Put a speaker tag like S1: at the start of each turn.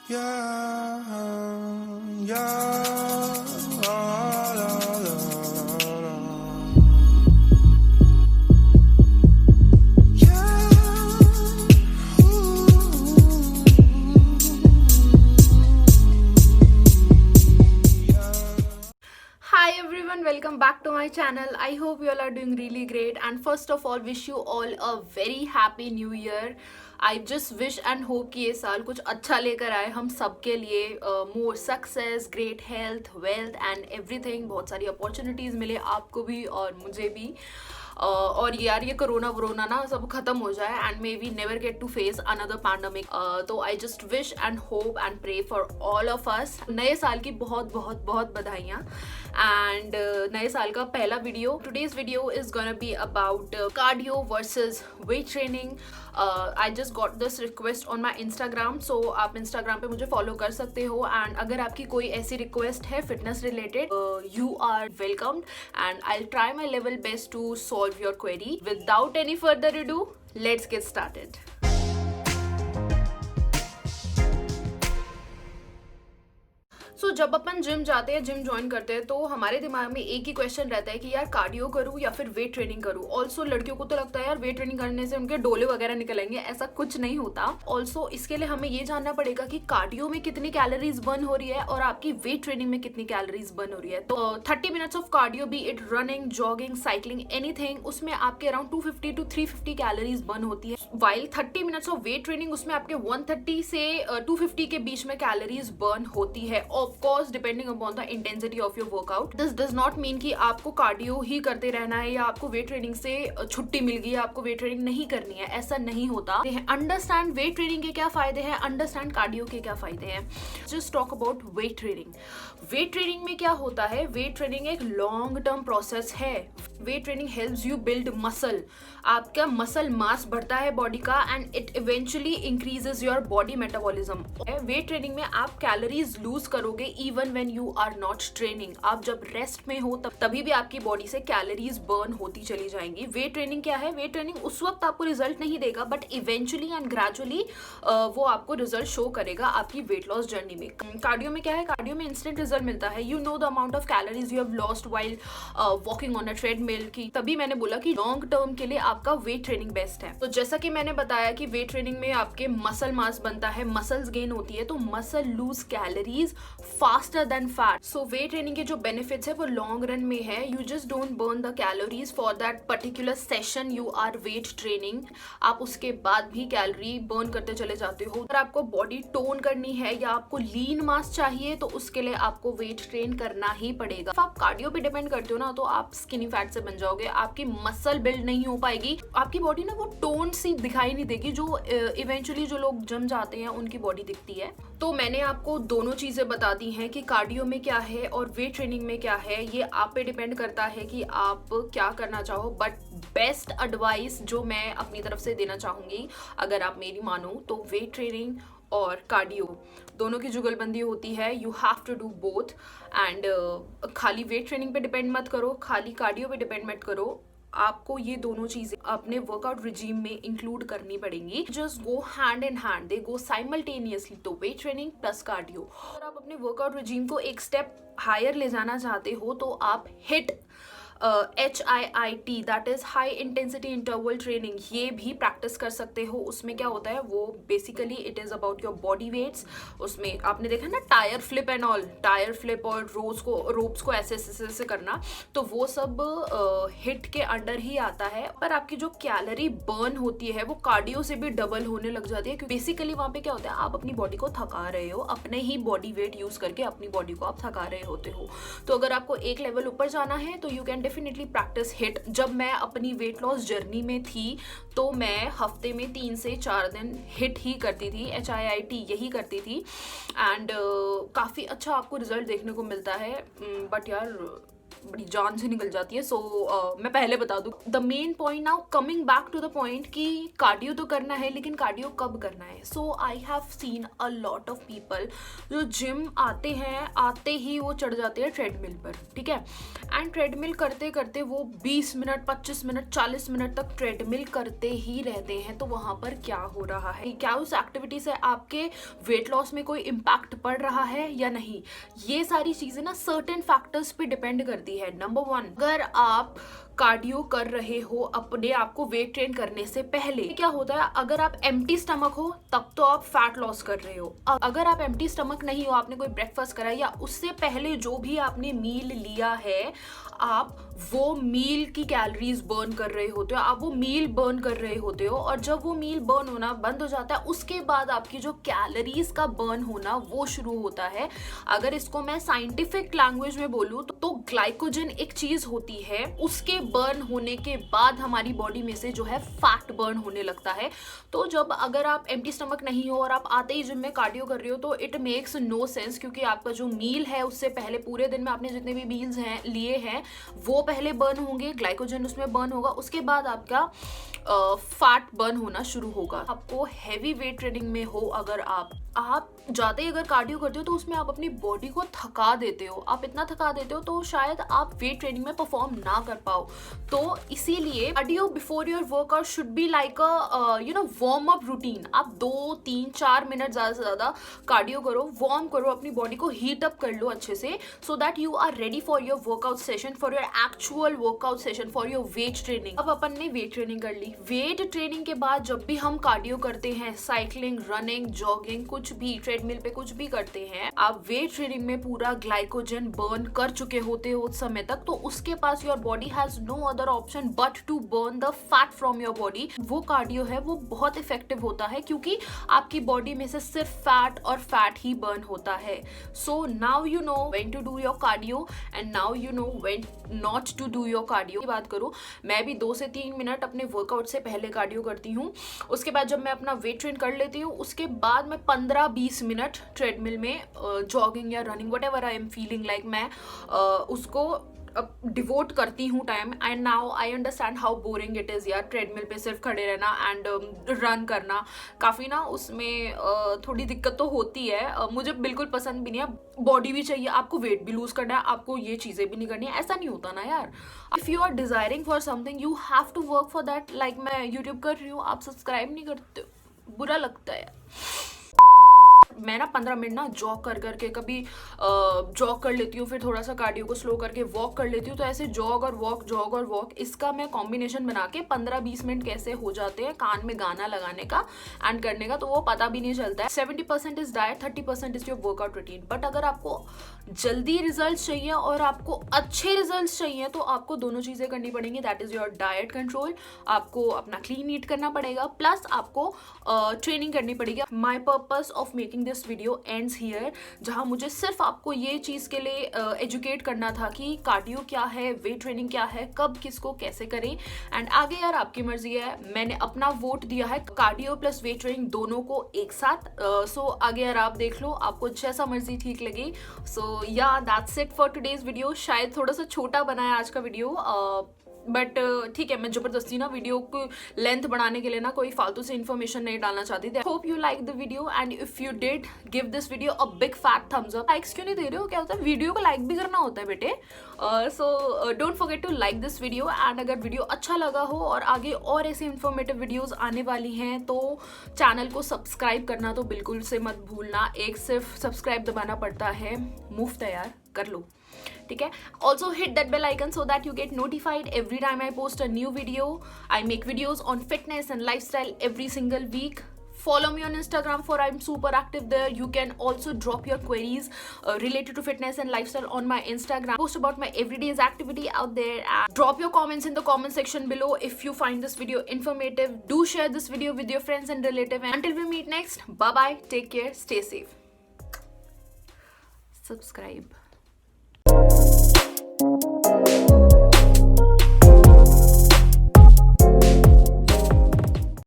S1: Yeah, yeah, la, la, la, la. Yeah,
S2: Hi everyone, welcome back to my channel. I hope you all are doing really great, and first of all wish you all a very happy new year. I just wish and hope कि ये साल कुछ अच्छा लेकर आए हम सबके लिए, more success, great health, wealth and everything. बहुत सारी अपॉर्चुनिटीज़ मिले आपको भी और मुझे भी. और यार ये कोरोना वरोना ना सब खत्म हो जाए and may we never get to face another pandemic. तो I just wish and hope and pray for all of us. नए साल की बहुत बहुत बहुत बधाइयाँ. एंड नए साल का पहला video, today's video is gonna be about cardio versus weight training. I just got this request on my Instagram, so आप इंस्टाग्राम पे मुझे फॉलो कर सकते हो. एंड अगर आपकी कोई ऐसी रिक्वेस्ट है fitness related, you are welcomed and I try my level best to solve your query. Without any further ado, let's get started. So जब अपन जिम जाते हैं, जिम ज्वाइन करते हैं, तो हमारे दिमाग में एक ही क्वेश्चन रहता है कि यार कार्डियो करूँ या फिर वेट ट्रेनिंग करूँ. ऑल्सो लड़कियों को तो लगता है यार वेट ट्रेनिंग करने से उनके डोले वगैरह निकलेंगे. ऐसा कुछ नहीं होता. ऑल्सो इसके लिए हमें ये जानना पड़ेगा कि कार्डियो में कितनी कैलोरीज बर्न हो रही है और आपकी वेट ट्रेनिंग में कितनी कैलोरीज बर्न हो रही है. तो 30 minutes of cardio, B it running, jogging, cycling, anything, उसमें आपके अराउंड 250 to 350 कैलोरीज बर्न होती है. While 30 minutes of weight training, उसमें आपके 130 से 250 के बीच में कैलोरीज बर्न होती है. Of course depending upon the intensity of your workout. This does not mean कि आपको कार्डियो ही करते रहना है या आपको वेट ट्रेनिंग से छुट्टी मिल गई है, आपको वेट ट्रेनिंग नहीं करनी है. ऐसा नहीं होता. अंडरस्टैंड वेट ट्रेनिंग के क्या फायदे हैं, अंडरस्टैंड कार्डियो के क्या फायदे हैं. Just talk about weight training. Weight training में क्या होता है, वेट ट्रेनिंग एक लॉन्ग टर्म प्रोसेस है. Weight training helps you build muscle. आपका मसल मास बढ़ता है बॉडी का and it eventually increases your body metabolism. Weight training में आप कैलोरीज लूज करोगे even when you are not training. आप जब रेस्ट में हो तभी भी आपकी बॉडी से कैलोरीज बर्न होती चली जाएंगी. वेट ट्रेनिंग क्या है, वेट ट्रेनिंग उस वक्त आपको रिजल्ट नहीं देगा बट इवेंचुअली एंड ग्रेजुअली वो आपको रिजल्ट शो करेगा आपकी वेट लॉस जर्नी में. कार्डियो में क्या है, कार्डियो में इंस्टेंट रिजल्ट मिलता है. You know the amount of calories you have lost while walking on a treadmill की. तभी मैंने बोला कि लॉन्ग टर्म के लिए आपका वेट ट्रेनिंग बेस्ट है. तो जैसा कि मैंने बताया कि वेट ट्रेनिंग में आपके मसल मास बनता है, मसल्स गेन होती है, तो muscle lose calories faster than fat. So weight training के जो बेनिफिट्स है वो लॉन्ग रन में है. You just don't burn the calories for that particular session you are weight training. आप उसके बाद भी कैलोरी बर्न करते चले जाते हो. अगर आपको बॉडी टोन करनी है या आपको लीन मास चाहिए तो उसके लिए आपको वेट ट्रेन करना ही पड़ेगा. आप कार्डियो पे डिपेंड करते हो ना तो आप स्किनी फैट से बन जाओगे, आपकी मसल बिल्ड नहीं हो पाएगी, आपकी बॉडी ना वो टोन सी दिखाई नहीं देगी जो इवेंचुअली जो लोग जिम जाते हैं उनकी बॉडी दिखती है. तो मैंने आपको दोनों चीजें बता दी हैं कि कार्डियो में क्या है और वेट ट्रेनिंग में क्या है. ये आप पे डिपेंड करता है कि आप क्या करना चाहो. बट बेस्ट एडवाइस जो मैं अपनी तरफ से देना चाहूंगी, अगर आप मेरी मानो, तो वेट ट्रेनिंग और कार्डियो दोनों की जुगलबंदी होती है. You have to do both. And खाली वेट ट्रेनिंग पे डिपेंड मत करो, खाली कार्डियो पे डिपेंड मत करो. आपको ये दोनों चीजें अपने वर्कआउट रिजीम में इंक्लूड करनी पड़ेंगी. Just go hand in hand, they go simultaneously. तो वेट ट्रेनिंग प्लस कार्डियो. अगर आप अपने वर्कआउट रिजीम को एक स्टेप हायर ले जाना चाहते हो तो आप HIIT HIIT that is high intensity interval training, ये भी प्रैक्टिस कर सकते हो. उसमें क्या होता है, वो basically it is about your body weights. उसमें आपने देखा ना tyre flip and all, tyre flip और रोप्स को ऐसे ऐसे करना, तो वो सब हिट के अंडर ही आता है. पर आपकी जो कैलोरी बर्न होती है वो कार्डियो से भी डबल होने लग जाती है. क्योंकि बेसिकली वहाँ पे क्या होता है, आप अपनी बॉडी को थका रहे हो, अपने ही बॉडी वेट यूज करके अपनी बॉडी को आप थका रहे होते हो. तो अगर आपको एक लेवल ऊपर जाना है तो you can definitely practice HIIT. जब मैं अपनी वेट लॉस जर्नी में थी तो मैं हफ्ते में 3 से 4 दिन HIIT ही करती थी, HIIT यही करती थी. एंड काफ़ी अच्छा आपको रिजल्ट देखने को मिलता है. बट यार बड़ी जान से निकल जाती है। मैं पहले बता दूं the main point. Now coming back to the point कि कार्डियो तो करना है, लेकिन कार्डियो कब करना है। So I have seen a lot of people जो जिम आते हैं, आते ही वो चढ़ जाते हैं ट्रेडमिल पर, ठीक है। एंड ट्रेडमिल करते करते वो 20 मिनट 25 मिनट 40 मिनट तक ट्रेडमिल करते ही रहते हैं। तो वहाँ पर क्या हो रहा है, क्या उस एक्टिविटी से आपके वेट लॉस में कोई इम्पैक्ट पड़ रहा है या नहीं। ये सारी चीज़ें ना सर्टेन फैक्टर्स पे डिपेंड करती है। नंबर 1, अगर आप कार्डियो कर रहे हो अपने आप को वेट ट्रेन करने से पहले, क्या होता है, अगर आप एम्प्टी स्टमक हो तब तो आप फैट लॉस कर रहे हो। अगर आप एम्प्टी स्टमक नहीं हो, आपने कोई ब्रेकफास्ट करा या उससे पहले जो भी आपने मील लिया है, आप वो मील की कैलोरीज बर्न कर रहे होते हो, आप वो मील बर्न कर रहे होते हो। और जब वो मील बर्न होना बंद हो जाता है, उसके बाद आपकी जो कैलोरीज का बर्न होना वो शुरू होता है। अगर इसको मैं साइंटिफिक लैंग्वेज में बोलूँ तो ग्लाइकोजन एक चीज होती है, उसके बर्न होने के बाद हमारी बॉडी में से जो है फैट बर्न होने लगता है। तो जब अगर आप एम्प्टी स्टमक नहीं हो और आप आते ही जिम में कार्डियो कर रहे हो तो इट मेक्स नो सेंस, क्योंकि आपका जो मील है उससे पहले पूरे दिन में आपने जितने भी मील्स हैं लिए हैं वो पहले बर्न होंगे, ग्लाइकोजन उसमें बर्न होगा, उसके बाद आपका फैट बर्न होना शुरू होगा। आपको हैवी वेट ट्रेनिंग में हो, अगर आप जाते ही अगर कार्डियो करते हो तो उसमें आप अपनी बॉडी को थका देते हो, आप इतना थका देते हो तो शायद आप वेट ट्रेनिंग में परफॉर्म ना कर पाओ। तो इसीलिए cardio before your workout should be like a warm up routine. आप 2, 3, 4 मिनट ज़्यादा से ज़्यादा कार्डियो करो, वार्म करो, अपनी बॉडी को हीट अप कर लो अच्छे से, so that you are ready for your workout session, for your actual workout session, for your weight training. अब अपन ने वेट ट्रेनिंग कर ली। वेट ट्रेनिंग के बाद जब भी हम कार्डियो करते हैं, साइकिलिंग, रनिंग, जॉगिंग, कुछ भी ट्रेडमिल पे कुछ भी करते हैं, आप वेट ट्रेनिंग में पूरा ग्लाइकोजन बर्न कर चुके होते हो उस समय तक, तो उसके पास your body has no other option but to burn the fat from your body. वो कार्डियो है वो बहुत इफेक्टिव होता है, क्योंकि आपकी बॉडी में से सिर्फ फैट और फैट ही बर्न होता है। So now you know when to do your cardio and now you know when not to do your cardio. बात करूं, मैं भी 2 से 3 मिनट अपने वर्कआउट से पहले कार्डियो करती हूँ। उसके बाद जब मैं अपना वेट ट्रेन कर लेती हूँ, उसके बाद मैं 15-20 मिनट ट्रेडमिल में जॉगिंग या running, what ever I am feeling like, मैं उसको डिवोट करती हूँ time. And now I understand how boring it is यार, ट्रेडमिल पे सिर्फ खड़े रहना एंड रन करना, काफ़ी ना उसमें थोड़ी दिक्कत तो होती है। मुझे बिल्कुल पसंद भी नहीं है। बॉडी भी चाहिए, आपको वेट भी लूज करना है, आपको ये चीज़ें भी नहीं करनी है, ऐसा नहीं होता ना यार। If you are desiring for something you have to work for that. Like मैं यूट्यूब कर रही हूँ, आप सब्सक्राइब नहीं करते, बुरा लगता है। मैं ना 15 मिनट ना जॉग कर करके, कभी जॉग कर लेती हूँ, फिर थोड़ा सा कार्डियो को स्लो करके वॉक कर लेती हूँ। तो ऐसे जॉग और वॉक इसका मैं कॉम्बिनेशन बना के 15-20 मिनट कैसे हो जाते हैं कान में गाना लगाने का एंड करने का, तो वो पता भी नहीं चलता है। 70% is diet, 30% is your workout routine. But अगर आपको जल्दी रिजल्ट चाहिए और आपको अच्छे रिजल्ट चाहिए तो आपको दोनों चीज़ें करनी पड़ेंगी। That is your diet control, आपको अपना क्लीन ईट करना पड़ेगा, प्लस आपको ट्रेनिंग करनी पड़ेगी। My purpose of making this video ends here, जहाँ मुझे सिर्फ आपको ये चीज़ के लिए एजुकेट करना था कि कार्डियो क्या है, वेट ट्रेनिंग क्या है, कब किसको कैसे करें। एंड आगे यार आपकी मर्जी है, मैंने अपना वोट दिया है कार्डियो प्लस वेट ट्रेनिंग दोनों को एक साथ। सो आगे यार आप देख लो, आपको जैसा मर्जी ठीक लगे। सो या that's it for today's video. शायद थोड़ा सा छोटा बना है आज का वीडियो, बट ठीक है, मैं जबरदस्ती ना वीडियो को लेंथ बढ़ाने के लिए ना कोई फालतू से इन्फॉर्मेशन नहीं डालना चाहती थी। Hope you like the video and if you did give this video a big fat Thums up. Likes क्यों नहीं दे रहे हो, क्या होता है, वीडियो को लाइक भी करना होता है बेटे। So don't forget to like this video and अगर वीडियो अच्छा लगा हो और आगे और ऐसे इन्फॉर्मेटिव वीडियोज़ आने वाली हैं तो चैनल को सब्सक्राइब करना तो बिल्कुल से मत भूलना। एक सिर्फ सब्सक्राइब दबाना पड़ता है, मुफ्त है यार, कर लो, ठीक है। Also hit that bell icon so that you get notified every time I post a new video. I make videos on fitness and lifestyle every single week. Follow me on Instagram for I'm super active there. You can also drop your queries related to fitness and lifestyle on my Instagram. Post about my everyday's activity out there and drop your comments in the comment section below if you find this video informative. Do share this video with your friends and relatives. Until we meet next, bye bye, take care, stay safe. Subscribe.